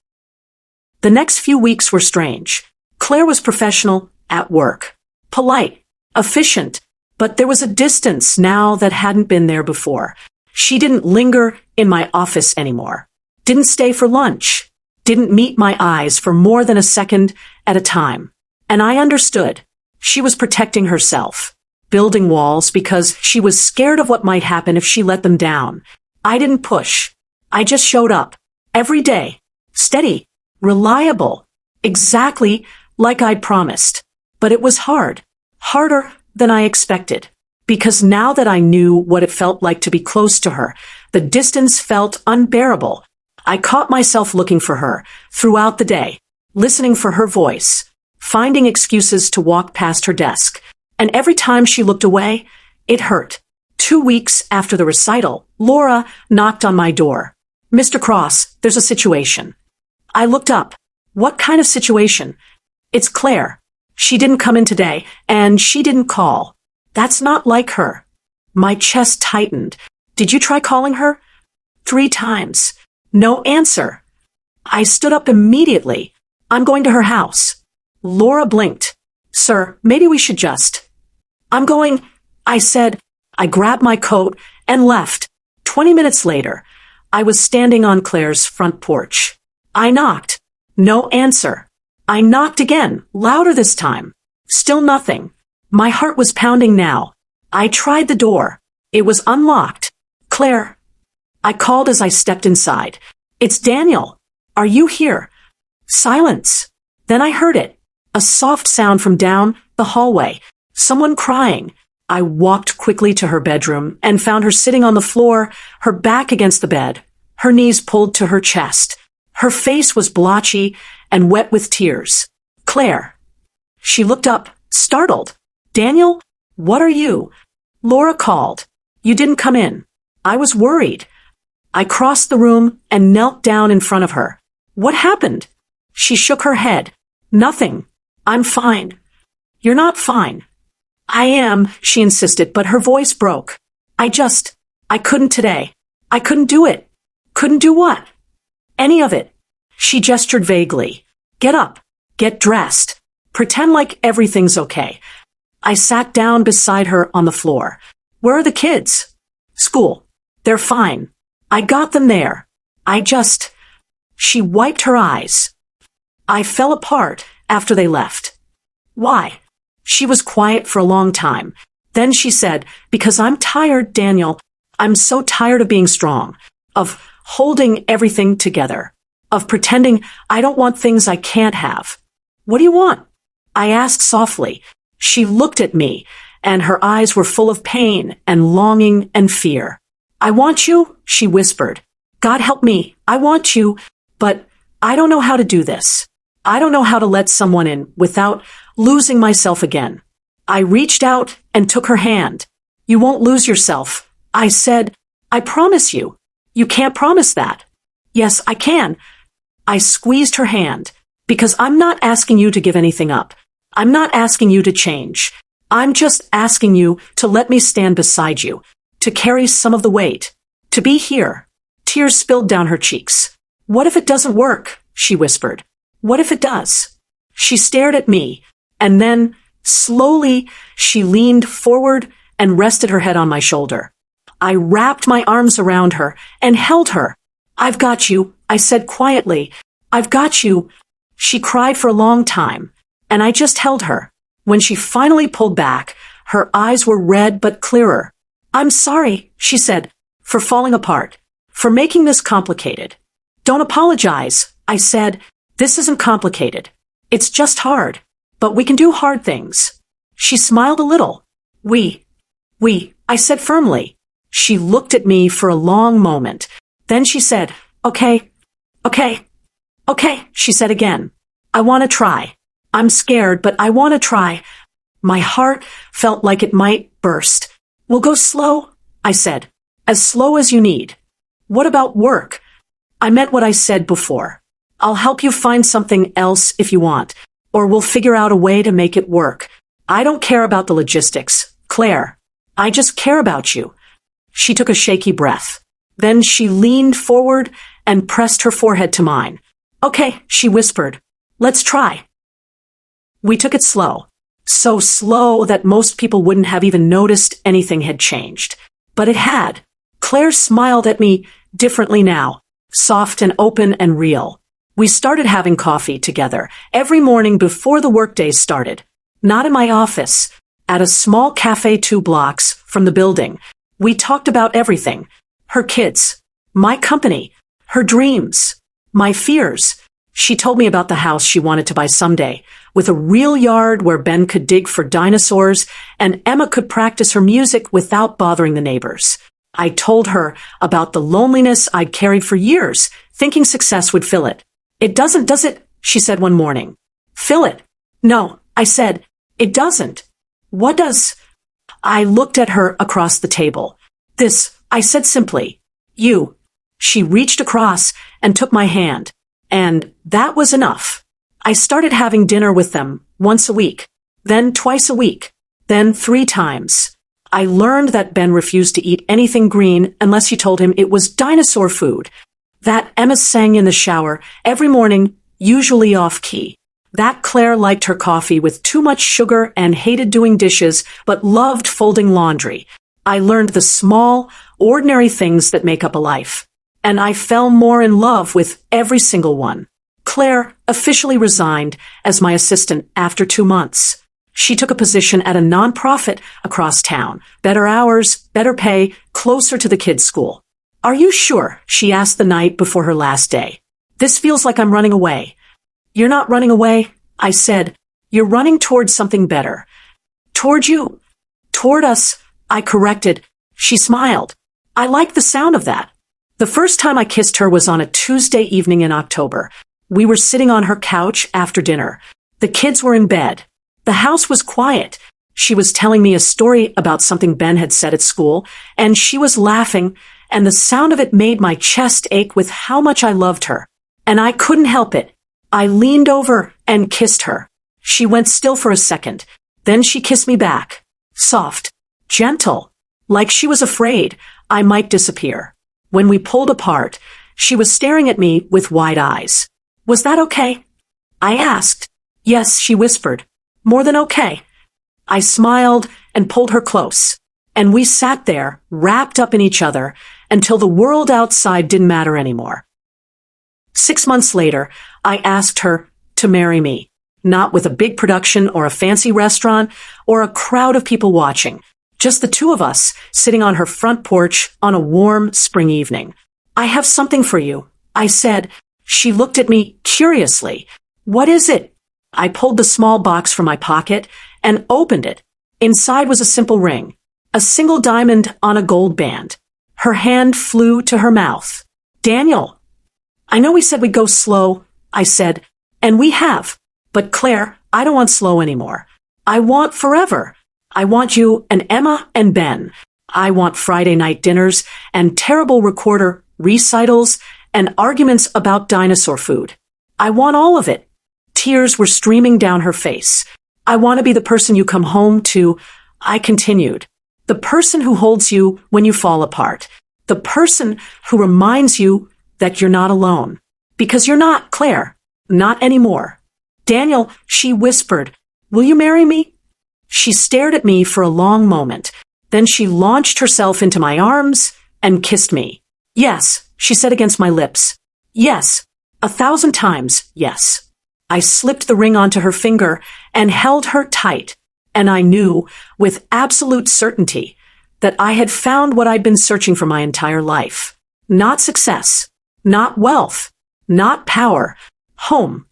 The next few weeks were strange. Claire was professional, at work, polite, efficient, but there was a distance now that hadn't been there before. She didn't linger in my office anymore, didn't stay for lunch, didn't meet my eyes for more than a second at a time. And I understood. She was protecting herself, building walls because she was scared of what might happen if she let them down. I didn't push. I just showed up. Every day. Steady. Reliable. Exactly like I'd promised. But it was hard. Harder than I expected. Because now that I knew what it felt like to be close to her, the distance felt unbearable. I caught myself looking for her throughout the day, listening for her voice, finding excuses to walk past her desk. And every time she looked away, it hurt. 2 weeks after the recital, Laura knocked on my door. "Mr. Cross, there's a situation." I looked up. What kind of situation? "It's Claire. She didn't come in today, and she didn't call." That's not like her. My chest tightened. "Did you try calling her?" 3 times. No answer. I stood up immediately. "I'm going to her house." Laura blinked. "Sir, maybe we should just—" "I'm going," I said. I grabbed my coat and left. 20 minutes later, I was standing on Claire's front porch. I knocked. No answer. I knocked again, louder this time. Still nothing. My heart was pounding now. I tried the door. It was unlocked. "Claire." I called as I stepped inside. "It's Daniel. Are you here?" Silence. Then I heard it. A soft sound from down the hallway. Someone crying. I walked quickly to her bedroom and found her sitting on the floor, her back against the bed, her knees pulled to her chest. Her face was blotchy and wet with tears. "Claire." She looked up, startled. "Daniel, what are you?" Laura called. "You didn't come in." I was worried. I crossed the room and knelt down in front of her. "What happened?" She shook her head. "Nothing. I'm fine." "You're not fine." "I am," she insisted, but her voice broke. I couldn't today. I couldn't do it." "Couldn't do what?" "Any of it." She gestured vaguely. "Get up. Get dressed. Pretend like everything's okay." I sat down beside her on the floor. "Where are the kids?" "School. They're fine. I got them there. She wiped her eyes. "I fell apart after they left." "Why?" She was quiet for a long time. Then she said, "Because I'm tired, Daniel. I'm so tired of being strong, of holding everything together, of pretending I don't want things I can't have." "What do you want?" I asked softly. She looked at me, and her eyes were full of pain and longing and fear. "I want you," she whispered. "God help me, I want you, but I don't know how to do this. I don't know how to let someone in without losing myself again." I reached out and took her hand. "You won't lose yourself," I said. "I promise you." "You can't promise that." "Yes, I can." I squeezed her hand. "Because I'm not asking you to give anything up. I'm not asking you to change. I'm just asking you to let me stand beside you, to carry some of the weight, to be here." Tears spilled down her cheeks. "What if it doesn't work?" she whispered. "What if it does?" She stared at me, and then, slowly, she leaned forward and rested her head on my shoulder. I wrapped my arms around her and held her. "I've got you," I said quietly. "I've got you." She cried for a long time, and I just held her. When she finally pulled back, her eyes were red but clearer. "I'm sorry," she said, "for falling apart, for making this complicated." "Don't apologize," I said. "This isn't complicated. It's just hard. But we can do hard things." She smiled a little. We, I said firmly. She looked at me for a long moment. Then she said, Okay, she said again. "I want to try. I'm scared, but I want to try." My heart felt like it might burst. "We'll go slow," I said. "As slow as you need." "What about work?" I meant what I said before. "I'll help you find something else if you want, or we'll figure out a way to make it work. I don't care about the logistics, Claire. I just care about you." She took a shaky breath. Then she leaned forward and pressed her forehead to mine. Okay, she whispered. Let's try. We took it slow. So slow that most people wouldn't have even noticed anything had changed. But it had. Claire smiled at me differently now, soft and open and real. We started having coffee together every morning before the workday started. Not in my office, at a small cafe 2 blocks from the building. We talked about everything. Her kids, my company, her dreams, my fears. She told me about the house she wanted to buy someday, with a real yard where Ben could dig for dinosaurs and Emma could practice her music without bothering the neighbors. I told her about the loneliness I'd carried for years, thinking success would fill it. It doesn't, does it? She said one morning. Fill it? No, I said, it doesn't. What does? I looked at her across the table. This, I said simply. You. She reached across and took my hand. And that was enough. I started having dinner with them once a week, then twice a week, then 3 times. I learned that Ben refused to eat anything green unless you told him it was dinosaur food. That Emma sang in the shower every morning, usually off-key. That Claire liked her coffee with too much sugar and hated doing dishes, but loved folding laundry. I learned the small, ordinary things that make up a life. And I fell more in love with every single one. Claire officially resigned as my assistant after 2 months. She took a position at a nonprofit across town. Better hours, better pay, closer to the kids' school. Are you sure? She asked the night before her last day. This feels like I'm running away. You're not running away, I said. You're running towards something better. Toward you. Toward us, I corrected. She smiled. I liked the sound of that. The first time I kissed her was on a Tuesday evening in October. We were sitting on her couch after dinner. The kids were in bed. The house was quiet. She was telling me a story about something Ben had said at school, and she was laughing, and the sound of it made my chest ache with how much I loved her. And I couldn't help it. I leaned over and kissed her. She went still for a second. Then she kissed me back. Soft, gentle, like she was afraid I might disappear. When we pulled apart, she was staring at me with wide eyes. Was that okay? I asked. Yes, she whispered. More than okay. I smiled and pulled her close, and we sat there, wrapped up in each other, until the world outside didn't matter anymore. 6 months later, I asked her to marry me, not with a big production or a fancy restaurant or a crowd of people watching, just the 2 of us sitting on her front porch on a warm spring evening. I have something for you, I said. She looked at me curiously. What is it? I pulled the small box from my pocket and opened it. Inside was a simple ring, a single diamond on a gold band. Her hand flew to her mouth. Daniel. I know we said we'd go slow, I said, and we have. But Claire, I don't want slow anymore. I want forever. I want you and Emma and Ben. I want Friday night dinners and terrible recorder recitals and arguments about dinosaur food. I want all of it. Tears were streaming down her face. I want to be the person you come home to, I continued. The person who holds you when you fall apart. The person who reminds you that you're not alone. Because you're not, Claire. Not anymore. Daniel, she whispered, will you marry me? She stared at me for a long moment. Then she launched herself into my arms and kissed me. Yes, she said against my lips. Yes, 1,000 times, yes. I slipped the ring onto her finger and held her tight, and I knew, with absolute certainty, that I had found what I'd been searching for my entire life. Not success, not wealth, not power, home.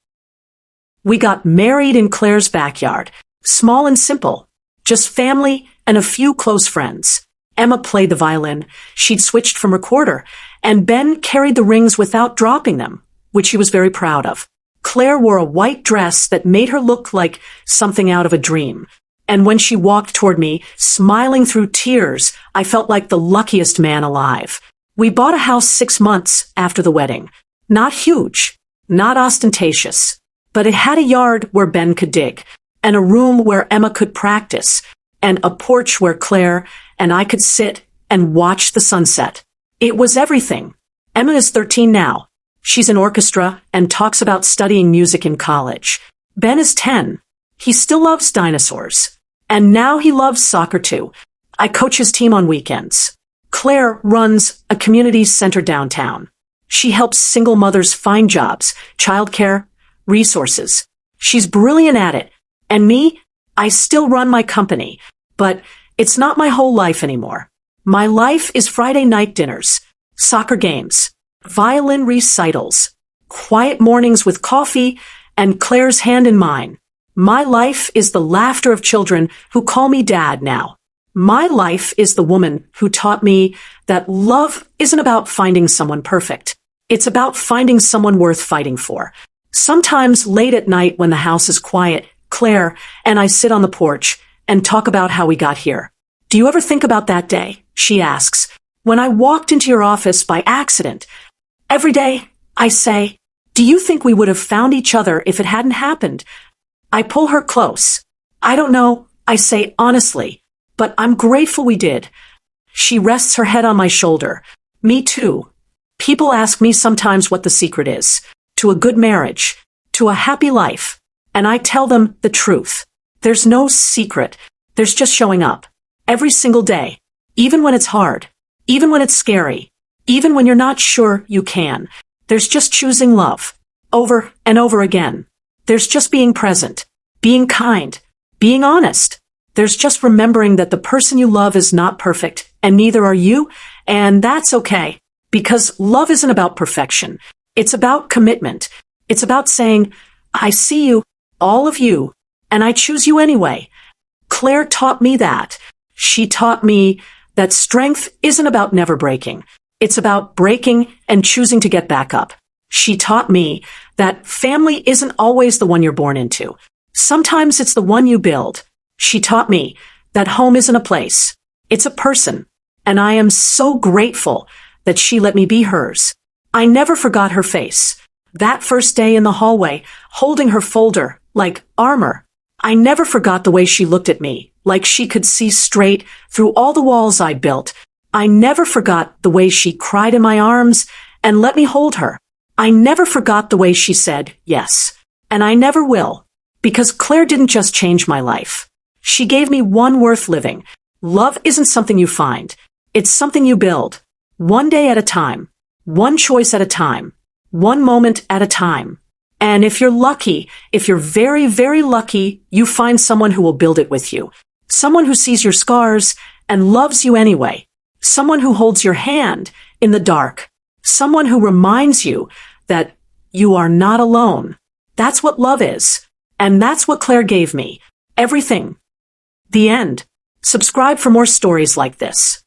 We got married in Claire's backyard, small and simple, just family and a few close friends. Emma played the violin, she'd switched from recorder, and Ben carried the rings without dropping them, which he was very proud of. Claire wore a white dress that made her look like something out of a dream. And when she walked toward me, smiling through tears, I felt like the luckiest man alive. We bought a house 6 months after the wedding. Not huge, not ostentatious, but it had a yard where Ben could dig, and a room where Emma could practice, and a porch where Claire and I could sit and watch the sunset. It was everything. Emma is 13 now. She's in orchestra and talks about studying music in college. Ben is 10. He still loves dinosaurs. And now he loves soccer too. I coach his team on weekends. Claire runs a community center downtown. She helps single mothers find jobs, childcare, resources. She's brilliant at it. And me, I still run my company, but it's not my whole life anymore. My life is Friday night dinners, soccer games, violin recitals, quiet mornings with coffee, and Claire's hand in mine. My life is the laughter of children who call me dad now. My life is the woman who taught me that love isn't about finding someone perfect. It's about finding someone worth fighting for. Sometimes late at night when the house is quiet, Claire and I sit on the porch and talk about how we got here. Do you ever think about that day? She asks. When I walked into your office by accident. Every day, I say, do you think we would have found each other if it hadn't happened? I pull her close. I don't know, I say honestly, but I'm grateful we did. She rests her head on my shoulder. Me too. People ask me sometimes what the secret is. To a good marriage. To a happy life. And I tell them the truth. There's no secret. There's just showing up. Every single day. Even when it's hard. Even when it's scary. Even when you're not sure you can. There's just choosing love. Over and over again. There's just being present. Being kind. Being honest. There's just remembering that the person you love is not perfect, and neither are you, and that's okay. Because love isn't about perfection. It's about commitment. It's about saying, I see you, all of you, and I choose you anyway. Claire taught me that. She taught me that strength isn't about never breaking. It's about breaking and choosing to get back up. She taught me that family isn't always the one you're born into. Sometimes it's the one you build. She taught me that home isn't a place. It's a person. And I am so grateful that she let me be hers. I never forgot her face. That first day in the hallway, holding her folder like armor. I never forgot the way she looked at me, like she could see straight through all the walls I built. I never forgot the way she cried in my arms and let me hold her. I never forgot the way she said yes. And I never will. Because Claire didn't just change my life. She gave me one worth living. Love isn't something you find. It's something you build. One day at a time. One choice at a time. One moment at a time. And if you're lucky, if you're very, very lucky, you find someone who will build it with you. Someone who sees your scars and loves you anyway. Someone who holds your hand in the dark. Someone who reminds you that you are not alone. That's what love is. And that's what Claire gave me. Everything. The end. Subscribe for more stories like this.